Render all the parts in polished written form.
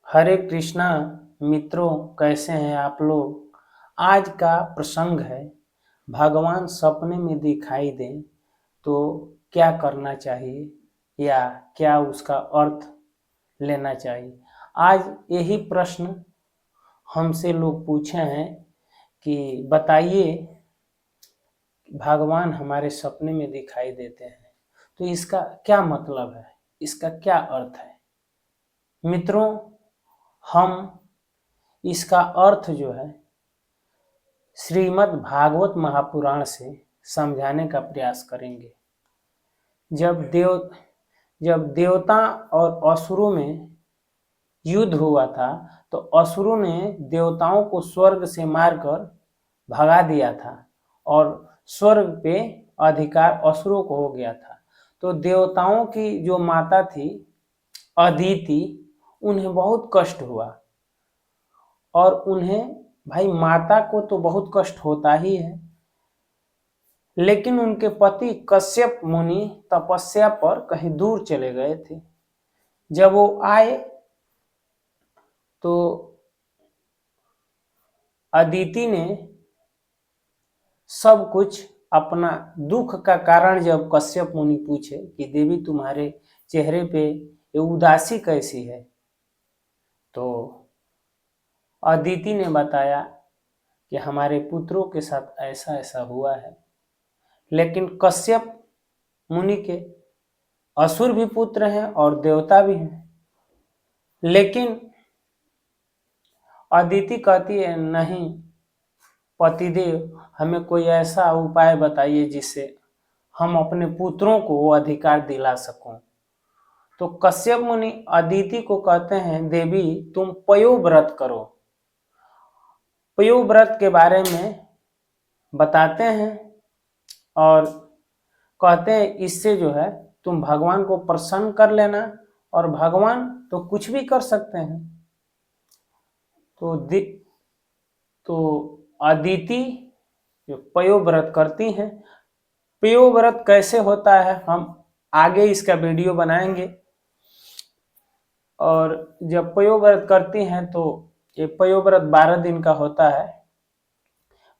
हरे कृष्णा मित्रों, कैसे हैं आप लोग। आज का प्रसंग है, भगवान सपने में दिखाई दें तो क्या करना चाहिए या क्या उसका अर्थ लेना चाहिए। आज यही प्रश्न हमसे लोग पूछे हैं कि बताइए, भगवान हमारे सपने में दिखाई देते हैं तो इसका क्या मतलब है, इसका क्या अर्थ है। मित्रों, हम इसका अर्थ जो है श्रीमद् भागवत महापुराण से समझाने का प्रयास करेंगे। जब देवता और असुरों में युद्ध हुआ था तो असुरों ने देवताओं को स्वर्ग से मारकर भगा दिया था और स्वर्ग पे अधिकार असुरों को हो गया था। तो देवताओं की जो माता थी अदिति, उन्हें बहुत कष्ट हुआ और उन्हें, भाई माता को तो बहुत कष्ट होता ही है, लेकिन उनके पति कश्यप मुनि तपस्या पर कहीं दूर चले गए थे। जब वो आए तो अदिति ने सब कुछ अपना दुख का कारण जब कश्यप मुनि पूछे कि देवी तुम्हारे चेहरे पे ये उदासी कैसी है, तो अदिति ने बताया कि हमारे पुत्रों के साथ ऐसा ऐसा हुआ है। लेकिन कश्यप मुनि के असुर भी पुत्र हैं और देवता भी हैं, लेकिन अदिति कहती है नहीं पतिदेव, हमें कोई ऐसा उपाय बताइए जिससे हम अपने पुत्रों को वो अधिकार दिला सकूं। तो कश्यप मुनि अदिति को कहते हैं देवी तुम पयोव्रत करो। पयोव्रत के बारे में बताते हैं और कहते हैं इससे जो है तुम भगवान को प्रसन्न कर लेना, और भगवान तो कुछ भी कर सकते हैं। तो अदिति जो पयोव्रत करती हैं। पयोव्रत कैसे होता है हम आगे इसका वीडियो बनाएंगे। और जब पयोव्रत करती हैं तो ये पयोव्रत 12 दिन का होता है।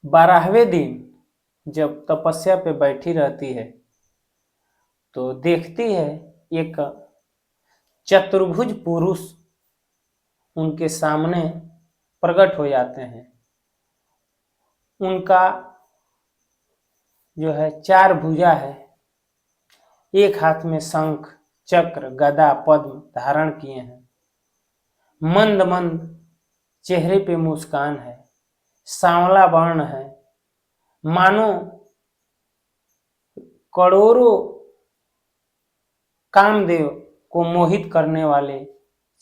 12वें दिन जब तपस्या पे बैठी रहती है तो देखती है एक चतुर्भुज पुरुष उनके सामने प्रकट हो जाते हैं। उनका जो है 4 भुजा है, एक हाथ में शंख चक्र गदा पद्म धारण किए हैं, मंद मंद चेहरे पे मुस्कान है, सांवला वर्ण है, मानो करोड़ों कामदेव को मोहित करने वाले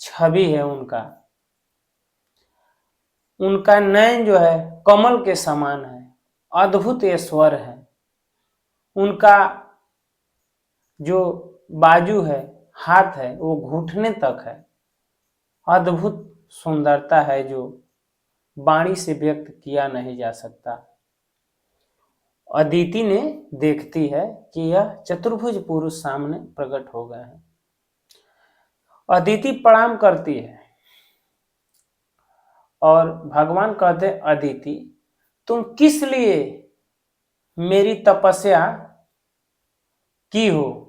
छवि है उनका। उनका नयन जो है कमल के समान है, अद्भुत स्वर है। उनका जो बाजू है, हाथ है, वो घुटने तक है। अद्भुत सुंदरता है जो वाणी से व्यक्त किया नहीं जा सकता। अदिति ने देखती है कि यह चतुर्भुज पुरुष सामने प्रकट हो गए हैं। अदिति प्रणाम करती है और भगवान कहते अदिति तुम किस लिए मेरी तपस्या की हो,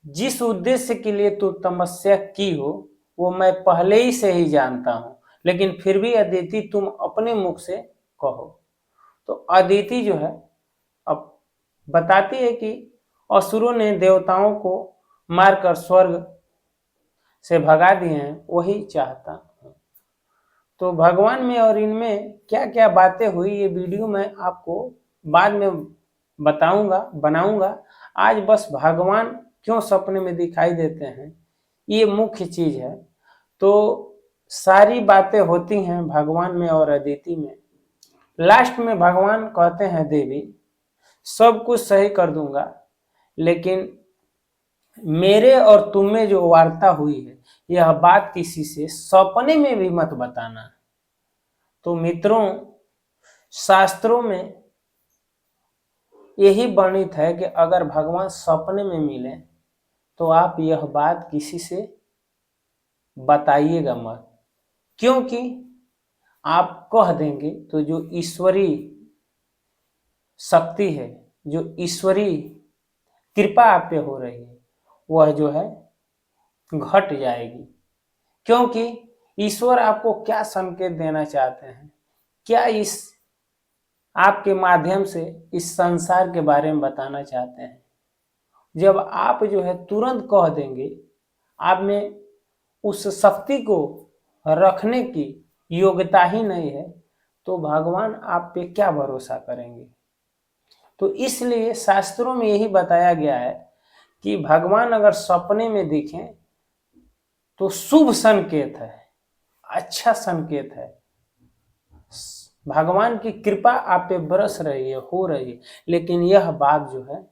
जिस उद्देश्य के लिए तू तपस्या की हो वो मैं पहले ही से ही जानता हूं, लेकिन फिर भी अदिति तुम अपने मुख से कहो। तो अदिति जो है अब बताती है कि असुरों ने देवताओं को मारकर स्वर्ग से भगा दिए हैं, वही चाहता हूं। तो भगवान में और इनमें क्या क्या बातें हुई ये वीडियो मैं आपको बाद में बताऊंगा, बनाऊंगा। आज बस भगवान क्यों सपने में दिखाई देते हैं ये मुख्य चीज है। तो सारी बातें होती हैं भगवान में और अदिति में। लास्ट में भगवान कहते हैं देवी सब कुछ सही कर दूंगा, लेकिन मेरे और तुम में जो वार्ता हुई है यह बात किसी से सपने में भी मत बताना। तो मित्रों, शास्त्रों में यही वर्णित है कि अगर भगवान सपने में मिले तो आप यह बात किसी से बताइएगा मत, क्योंकि आप कह देंगे तो जो ईश्वरीय शक्ति है, जो ईश्वरीय कृपा आप पे हो रही है, वह जो है घट जाएगी। क्योंकि ईश्वर आपको क्या संकेत देना चाहते हैं, क्या इस आपके माध्यम से इस संसार के बारे में बताना चाहते हैं। जब आप जो है तुरंत कह देंगे, आप में उस शक्ति को रखने की योग्यता ही नहीं है, तो भगवान आप पे क्या भरोसा करेंगे। तो इसलिए शास्त्रों में यही बताया गया है कि भगवान अगर सपने में दिखें तो शुभ संकेत है, अच्छा संकेत है, भगवान की कृपा आप पे बरस रही है, हो रही है। लेकिन यह बात जो है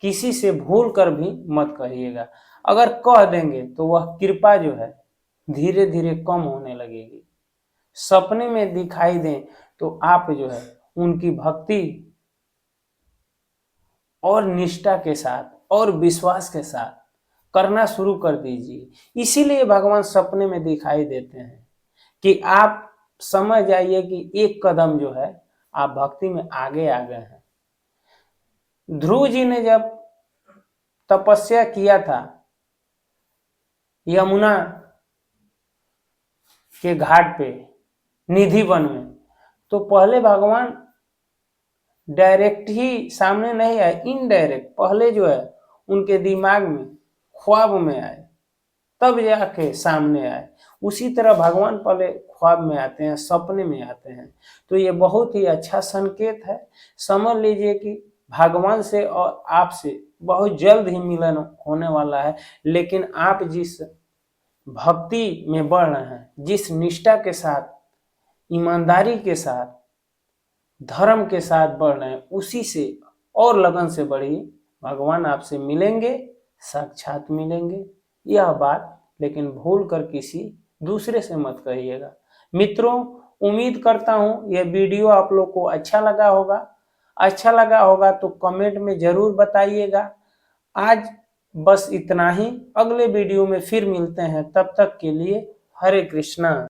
किसी से भूल कर भी मत कहिएगा। अगर कह देंगे तो वह कृपा जो है धीरे धीरे कम होने लगेगी। सपने में दिखाई दें तो आप जो है उनकी भक्ति और निष्ठा के साथ और विश्वास के साथ करना शुरू कर दीजिए। इसीलिए भगवान सपने में दिखाई देते हैं कि आप समझ जाइए कि एक कदम जो है आप भक्ति में आगे आ गए हैं। ध्रुव जी ने जब तपस्या किया था यमुना के घाट पे निधि वन में, तो पहले भगवान डायरेक्ट ही सामने नहीं आए, इनडायरेक्ट पहले जो है उनके दिमाग में ख्वाब में आए, तब जाके सामने आए। उसी तरह भगवान पहले ख्वाब में आते हैं, सपने में आते हैं। तो ये बहुत ही अच्छा संकेत है। समझ लीजिए कि भगवान से और आपसे बहुत जल्द ही मिलन होने वाला है। लेकिन आप जिस भक्ति में बढ़ रहे हैं, जिस निष्ठा के साथ, ईमानदारी के साथ, धर्म के साथ बढ़ रहे हैं, उसी से और लगन से बढ़िए। भगवान आपसे मिलेंगे, साक्षात मिलेंगे, यह बात लेकिन भूल कर किसी दूसरे से मत कहिएगा। मित्रों, उम्मीद करता हूं यह वीडियो आप लोग को अच्छा लगा होगा। अच्छा लगा होगा तो कमेंट में जरूर बताइएगा। आज बस इतना ही, अगले वीडियो में फिर मिलते हैं। तब तक के लिए हरे कृष्णा।